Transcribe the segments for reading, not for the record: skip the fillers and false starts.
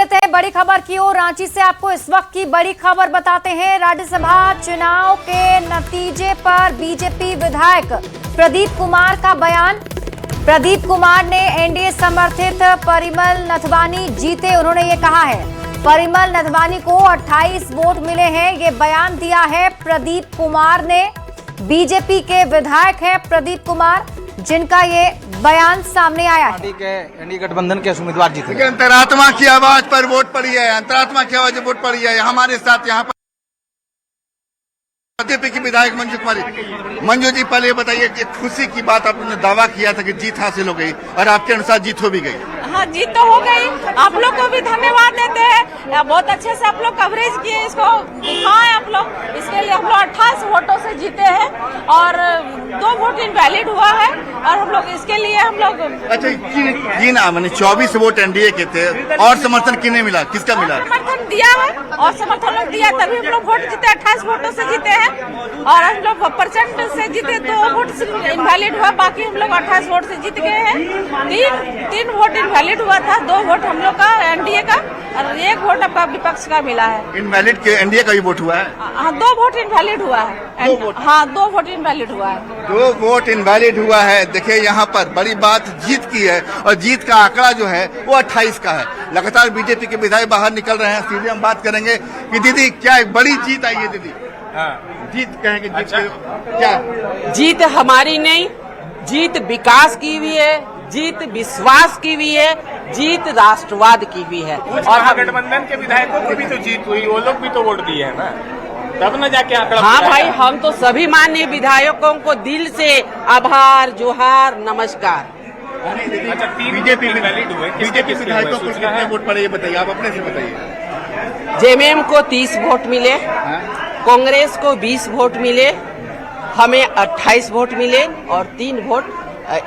लेते हैं बड़ी खबर की ओर। रांची से आपको इस वक्त की बड़ी खबर बताते हैं। राज्यसभा चुनाव के नतीजे पर बीजेपी विधायक प्रदीप कुमार का बयान। प्रदीप कुमार ने एनडीए समर्थित परिमल नथवानी जीते। उन्होंने ये कहा है परिमल नथवानी को 28 वोट मिले हैं। ये बयान दिया है प्रदीप कुमार ने। बीजेपी के विधायक हैं प्रदीप कुमार, जिनका ये बयान सामने आया है। एनडीए गठबंधन के उम्मीदवार जीते। अंतरात्मा की आवाज पर वोट पड़ी है, अंतरात्मा की आवाज वोट पड़ी है। हमारे साथ यहाँ पर बीजेपी की विधायक मंजू कुमारी। मंजू जी, पहले बताइए कि खुशी की बात, आपने दावा किया था कि जीत हासिल हो गई और आपके अनुसार जीत हो भी गई। हाँ, जीत तो हो गई। आप लोग को भी धन्यवाद देते हैं, बहुत अच्छे से आप लोग कवरेज किए, इसको दिखाएं आप लोग। इसके लिए हम लोग 28 वोटों से जीते हैं और 2 वोट इनवैलिड हुआ है और हम लोग इसके लिए हम लोग अच्छा जी ना, मैंने 24 वोट एनडीए के थे और समर्थन किन्हें मिला, किसका मिला? समर्थन दिया है और समर्थन लोग दिया, तभी हम लोग वोट जीते। 28 वोटों से जीते हैं और हम लोग परसेंट से जीते। 2 वोट इनवैलिड हुआ, बाकी हम लोग 28 वोट से जीत गए हैं। 3 वोट इनवैलिड हुआ था, 2 वोट हम लोग का एनडीए का और 1 वोट आपका विपक्ष का मिला है। इनवैलिड के एनडीए का भी वोट हुआ है? हाँ, 2 वोट इनवैलिड हुआ है। हाँ, 2 वोट इनवैलिड हुआ है। 2 वोट इनवैलिड हुआ है। देखिए, यहाँ पर बड़ी बात जीत की है और जीत का आंकड़ा जो है वो 28 का है। लगातार बीजेपी के विधायक बाहर निकल रहे हैं। सीधे हम बात करेंगे कि दीदी क्या एक बड़ी जीत आई है? दीदी जीत कहेंगे, जीत क्या? जीत हमारी नहीं, जीत विकास की भी है, जीत विश्वास की भी है, जीत राष्ट्रवाद की भी है। और गठबंधन के विधायकों की भी तो जीत हुई, वो लोग भी तो वोट दिए हैं ना, तब न जाके आंकड़ा। हाँ भाई, हम तो सभी माननीय विधायकों को दिल से आभार, जोहार, नमस्कार। अच्छा, 3 बीजेपी इनवैलिड हुए, बीजेपी विधायकों को कितने वोट पड़े ये बताइए, आप अपने से बताइए। जेएमएम को 30 वोट मिले, कांग्रेस को 20 वोट मिले, हमें 28 वोट मिले और 3 वोट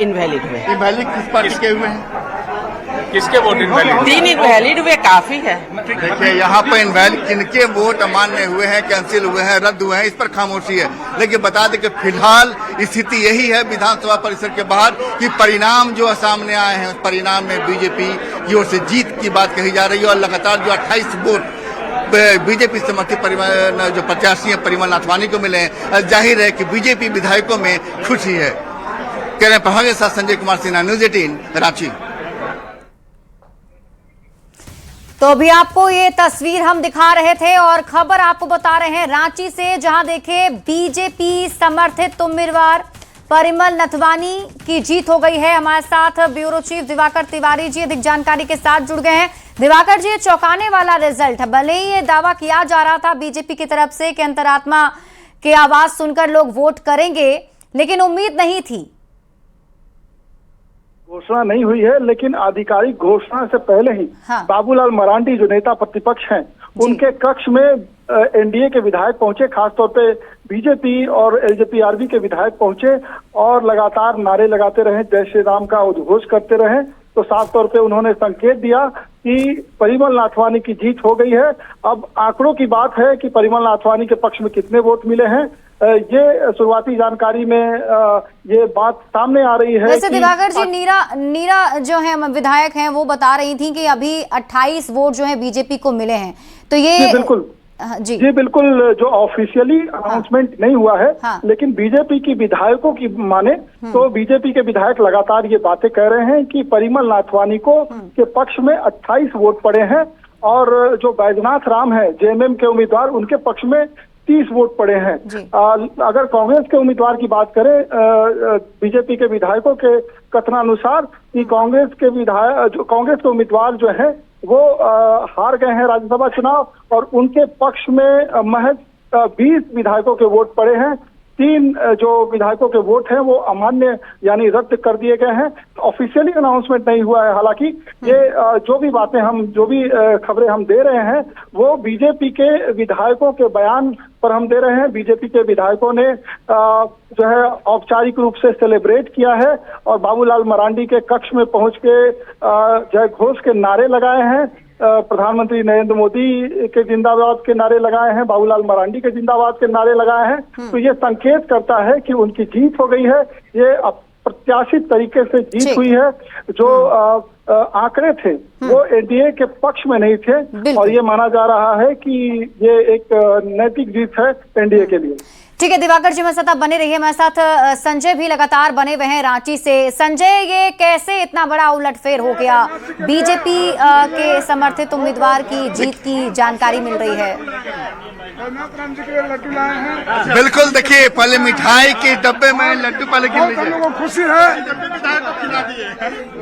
इनवैलिड हुए। इनवैलिड किस पार्टी के हुए हैं? किसके वोट इनवैलिड? 3 इनवैलिड हुए, काफी है। देखिए, यहाँ पर इनवैलिड किनके वोट अमान्य हुए हैं, कैंसिल हुए हैं, रद्द हुए हैं, इस पर खामोशी है। लेकिन बता दें कि फिलहाल स्थिति यही है विधानसभा परिसर के बाहर कि परिणाम जो सामने आए हैं, उस परिणाम में बीजेपी की ओर से जीत की बात कही जा रही है और लगातार जो 28 वोट बीजेपी समर्थित जो प्रत्याशी है परिमल नाथवानी को मिले हैं, जाहिर है कि बीजेपी विधायकों में खुशी है। कह रहे प्रभाग के साथ संजय कुमार सिन्हा, न्यूज 18 रांची। तो अभी आपको ये तस्वीर हम दिखा रहे थे और खबर आपको बता रहे हैं रांची से, जहां देखे बीजेपी समर्थित उम्मीदवार परिमल नथवानी की जीत हो गई है। हमारे साथ ब्यूरो चीफ दिवाकर तिवारी जी अधिक जानकारी के साथ जुड़ गए हैं। दिवाकर जी, चौंकाने वाला रिजल्ट है। भले ही ये दावा किया जा रहा था बीजेपी की तरफ से कि अंतरात्मा की आवाज सुनकर लोग वोट करेंगे, लेकिन उम्मीद नहीं थी। घोषणा नहीं हुई है, लेकिन आधिकारिक घोषणा से पहले ही बाबूलाल मरांडी जो नेता प्रतिपक्ष हैं, उनके कक्ष में एनडीए के विधायक पहुंचे, खासतौर पे बीजेपी और एलजेपीआरबी के विधायक पहुंचे और लगातार नारे लगाते रहे, जय श्री राम का उद्घोष करते रहे। तो साफ तौर पे उन्होंने संकेत दिया कि परिमल नाथवानी की जीत हो गई है। अब आंकड़ों की बात है कि परिमल नाथवानी के पक्ष में कितने वोट मिले हैं, ये शुरुआती जानकारी में ये बात सामने आ रही है। वैसे दिवाकर जी, नीरा जो है विधायक हैं, वो बता रही थी कि अभी 28 वोट जो है बीजेपी को मिले हैं। तो ये बिल्कुल जी बिल्कुल, जो ऑफिशियली अनाउंसमेंट नहीं हुआ है, लेकिन बीजेपी की विधायकों की माने तो बीजेपी के विधायक लगातार ये बातें कह रहे हैं कि परिमल नाथवानी को के पक्ष में 28 वोट पड़े हैं और जो बैजनाथ राम है जेएमएम के उम्मीदवार, उनके पक्ष में 30 वोट पड़े हैं। अगर कांग्रेस के उम्मीदवार की बात करें, बीजेपी के विधायकों के कथनानुसार कि कांग्रेस के उम्मीदवार जो है वो हार गए हैं राज्यसभा चुनाव और उनके पक्ष में महज 20 विधायकों के वोट पड़े हैं। 3 जो विधायकों के वोट हैं वो अमान्य यानी रद्द कर दिए गए हैं। ऑफिशियली अनाउंसमेंट नहीं हुआ है। हालांकि ये जो भी बातें हम खबरें हम दे रहे हैं वो बीजेपी के विधायकों के बयान पर हम दे रहे हैं। बीजेपी के विधायकों ने जो है औपचारिक रूप से सेलिब्रेट किया है और बाबूलाल मरांडी के कक्ष में पहुंच के जय घोष के नारे लगाए हैं। प्रधानमंत्री नरेंद्र मोदी के जिंदाबाद के नारे लगाए हैं, बाबूलाल मरांडी के जिंदाबाद के नारे लगाए हैं। तो ये संकेत करता है कि उनकी जीत हो गई है। ये प्रत्याशित तरीके से जीत हुई है। जो आंकड़े थे वो एनडीए के पक्ष में नहीं थे और ये माना जा रहा है कि ये एक नैतिक जीत है एनडीए के लिए। ठीक है दिवाकर जी, मैं सतत बने रहिए। हमारे साथ संजय भी लगातार बने हुए हैं रांची से। संजय, ये कैसे इतना बड़ा उलटफेर हो गया? बीजेपी के समर्थित उम्मीदवार की जीत की जानकारी मिल रही है। बिल्कुल, देखिए पहले मिठाई के डब्बे में लड्डू पहले गिन लीजिए। खुशी है,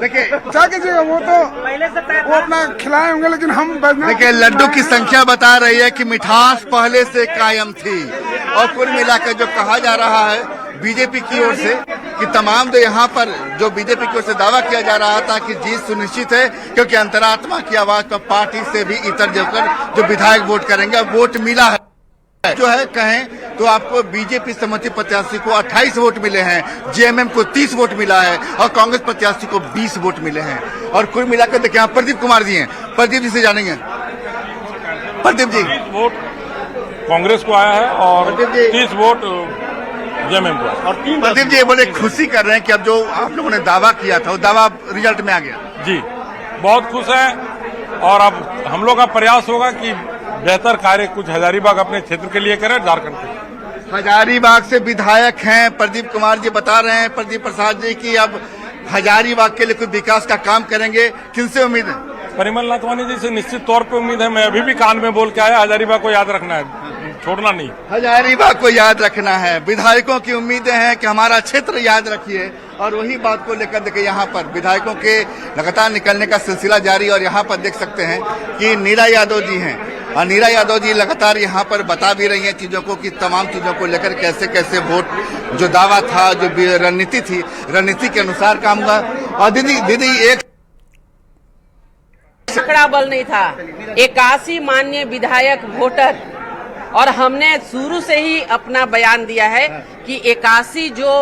देखिए क्या कीजिएगा, वो तो वो अपना खिलाए होंगे, लेकिन हम देखिए लड्डू की संख्या बता रही है कि मिठास पहले से कायम थी। और कुल मिलाकर जो कहा जा रहा है बीजेपी की ओर से कि तमाम जो यहाँ पर जो बीजेपी की ओर से दावा किया जा रहा था कि जीत सुनिश्चित है, क्योंकि अंतरात्मा की आवाज पर पार्टी से भी इतर जोकर जो विधायक वोट करेंगे वोट मिला है। जो है कहें तो आपको बीजेपी समर्थित प्रत्याशी को 28 वोट मिले हैं, जेएमएम को 30 वोट मिला है और कांग्रेस प्रत्याशी को 20 वोट मिले हैं। और कुल मिलाकर देखिए यहाँ प्रदीप कुमार जी हैं, प्रदीप जी से जानेंगे। प्रदीप जी, वोट कांग्रेस को आया है और 30 वोट जेएमएम को। और प्रदीप जी बोले खुशी कर रहे हैं कि अब जो आप लोगों ने दावा किया था वो दावा रिजल्ट में आ गया। जी बहुत खुश है और अब हम लोग का प्रयास होगा कि बेहतर कार्य कुछ हजारीबाग अपने क्षेत्र के लिए करें, झारखंड के। हजारीबाग से विधायक हैं प्रदीप कुमार जी, बता रहे हैं प्रदीप प्रसाद जी की अब हजारीबाग के लिए कोई विकास का काम करेंगे। किनसे उम्मीद है? परिमल नाथवानी जी से निश्चित तौर पे उम्मीद है। मैं अभी भी कान में बोल के आया, हजारीबाग को याद रखना है, छोड़ना नहीं। हजारीबाग को याद रखना है। विधायकों की उम्मीदें हैं कि हमारा क्षेत्र याद रखिए और वही बात को लेकर देखिए यहाँ पर विधायकों के लगातार निकलने का सिलसिला जारी। और यहाँ पर देख सकते हैं कि नीरा यादव जी हैं और नीरा यादव जी लगातार यहाँ पर बता भी रही हैं चीजों को कि तमाम चीजों को लेकर कैसे कैसे वोट जो दावा था, जो रणनीति थी, रणनीति के अनुसार काम हुआ। और दीदी एक आंकड़ा बल नहीं था, 81 माननीय विधायक वोटर, और हमने शुरू से ही अपना बयान दिया है कि 81 जो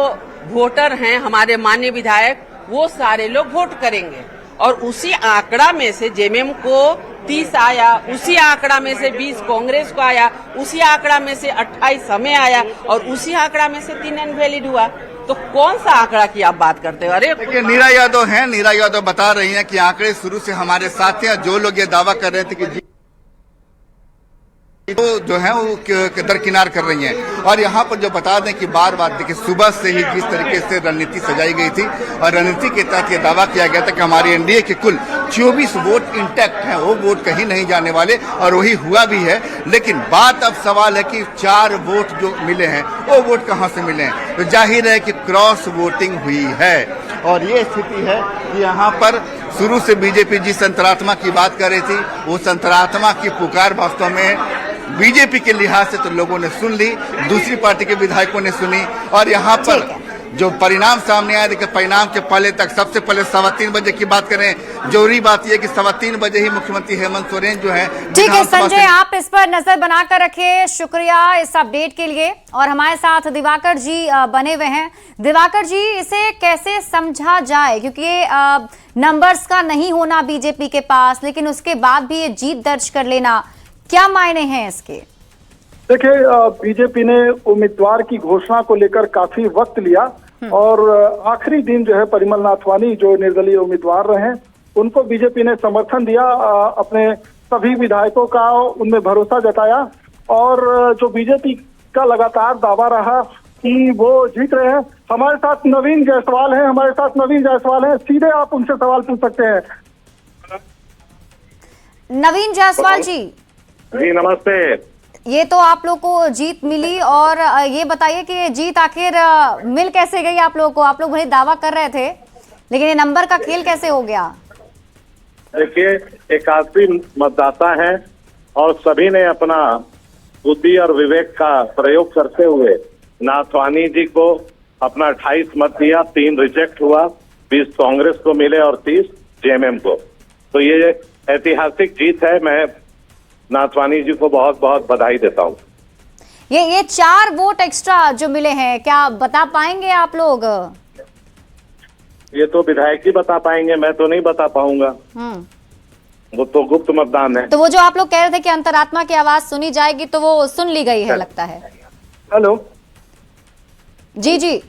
वोटर हैं हमारे माननीय विधायक, वो सारे लोग वोट करेंगे। और उसी आंकड़ा में से जेएमएम को 30 आया, उसी आंकड़ा में से 20 कांग्रेस को आया, उसी आंकड़ा में से 28 हमें आया और उसी आंकड़ा में से 3 इनवैलिड हुआ। तो कौन सा आंकड़ा की आप बात करते हो? अरे देखिए नीरा यादव हैं, नीरा यादव बता रही हैं कि आंकड़े शुरू से हमारे साथ हैं। जो लोग ये दावा कर रहे थे कि तो जो है वो दरकिनार कर रही हैं। और यहाँ पर जो बता दें कि बार बार देखिए सुबह से ही जिस तरीके से रणनीति सजाई गई थी और रणनीति के तहत ये दावा किया गया था कि हमारी एनडीए के कुल 24 वोट इंटैक्ट हैं, वो वोट कहीं नहीं जाने वाले, और वही हुआ भी है। लेकिन बात अब सवाल है कि 4 वोट जो मिले हैं वो वोट कहाँ से मिले हैं? तो जाहिर है कि क्रॉस वोटिंग हुई है। और ये स्थिति है कि यहाँ पर शुरू से बीजेपी जिस अंतरात्मा की बात कर रही थी, वो अंतरात्मा की पुकार वास्तव में बीजेपी के लिहाज से तो लोगों ने सुन ली, दूसरी पार्टी के विधायकों ने सुनी। और यहाँ पर जो परिणाम सामने आया, देखिए परिणाम के पहले तक सबसे पहले 3:15 बजे की बात करें, जरूरी बात यह कि 3:15 बजे ही मुख्यमंत्री हेमंत सोरेन जो है। ठीक है संजय, आप इस पर नजर बनाकर रखिए। शुक्रिया इस अपडेट के लिए। और हमारे साथ दिवाकर जी बने हुए हैं। दिवाकर जी, इसे कैसे समझा जाए? क्योंकि ये नंबर्स का नहीं होना बीजेपी के पास, लेकिन उसके बाद भी ये जीत दर्ज कर लेना, क्या मायने हैं इसके? देखिए बीजेपी ने उम्मीदवार की घोषणा को लेकर काफी वक्त लिया और आखिरी दिन जो है परिमल नाथवानी जो निर्दलीय उम्मीदवार रहे, उनको बीजेपी ने समर्थन दिया, अपने सभी विधायकों का उनमें भरोसा जताया। और जो बीजेपी का लगातार दावा रहा कि वो जीत रहे हैं। हमारे साथ नवीन जायसवाल हैं, सीधे आप उनसे सवाल पूछ सकते हैं। नवीन जायसवाल जी नमस्ते। ये तो आप लोग को जीत मिली, और ये बताइए कि ये जीत आखिर मिल कैसे गई आप लोगों को? आप लोग भले दावा कर रहे थे, लेकिन ये नंबर का खेल कैसे हो गया? देखिए 81 मतदाता हैं और सभी ने अपना बुद्धि और विवेक का प्रयोग करते हुए नाथवानी जी को अपना 28 मत दिया, 3 रिजेक्ट हुआ, 20 कांग्रेस को मिले और 30 जेएमएम को। तो ये ऐतिहासिक जीत है। मैं नाथवानी जी को बहुत बहुत बधाई देता हूँ। ये 4 वोट एक्स्ट्रा जो मिले हैं, क्या बता पाएंगे आप लोग? ये तो विधायक ही बता पाएंगे, मैं तो नहीं बता पाऊंगा। वो तो गुप्त मतदान है। तो वो जो आप लोग कह रहे थे कि अंतरात्मा की आवाज सुनी जाएगी, तो वो सुन ली गई है लगता है। हेलो जी जी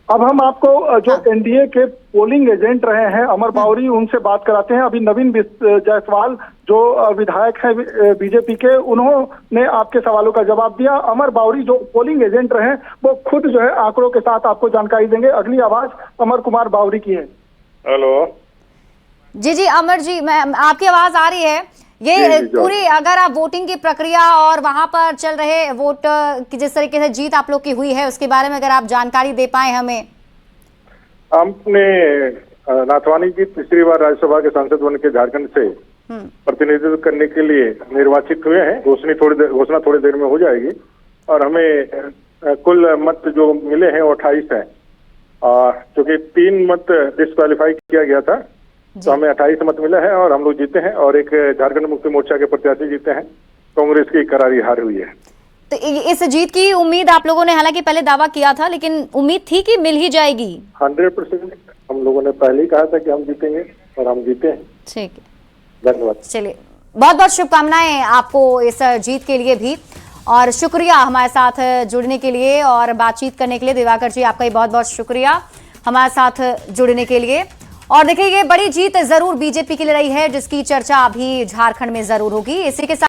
अब हम आपको जो एनडीए के पोलिंग एजेंट रहे हैं अमर बावरी, उनसे बात कराते हैं। अभी नवीन जायसवाल जो विधायक हैं बीजेपी के, उन्होंने आपके सवालों का जवाब दिया। अमर बावरी जो पोलिंग एजेंट रहे हैं वो खुद जो है आंकड़ों के साथ आपको जानकारी देंगे। अगली आवाज अमर कुमार बावरी की है। हेलो जी अमर जी, मैं आपकी आवाज आ रही है। ये पूरी अगर आप वोटिंग की प्रक्रिया और वहां पर चल रहे वोट की जिस तरीके से जीत आप लोग की हुई है उसके बारे में अगर आप जानकारी दे पाए हमें। हमने नाथवानी जी तीसरी बार राज्यसभा के सांसद बन के झारखंड से प्रतिनिधित्व करने के लिए निर्वाचित हुए हैं। घोषणा थोड़ी देर में हो जाएगी और हमें कुल मत जो मिले हैं वो 28 है। क्योंकि 3 मत डिस्क्वालीफाई किया गया था तो हमें 28 मत मिले हैं और हम लोग जीते हैं और एक झारखंड मुक्ति मोर्चा के प्रत्याशी जीते हैं। कांग्रेस की करारी हार हुई है। तो इस जीत की उम्मीद आप लोगों ने हालांकि पहले दावा किया था, लेकिन उम्मीद थी कि मिल ही जाएगी? 100% हम लोगों ने पहले ही कहा था कि हम जीतेंगे और हम जीते हैं। ठीक है, धन्यवाद। चलिए, बहुत बहुत शुभकामनाएं आपको इस जीत के लिए भी और शुक्रिया हमारे साथ जुड़ने के लिए और बातचीत करने के लिए। दिवाकर जी, आपका भी बहुत बहुत शुक्रिया हमारे साथ जुड़ने के लिए। और देखिए, ये बड़ी जीत जरूर बीजेपी के लिए रही है जिसकी चर्चा अभी झारखंड में जरूर होगी। इसी के साथ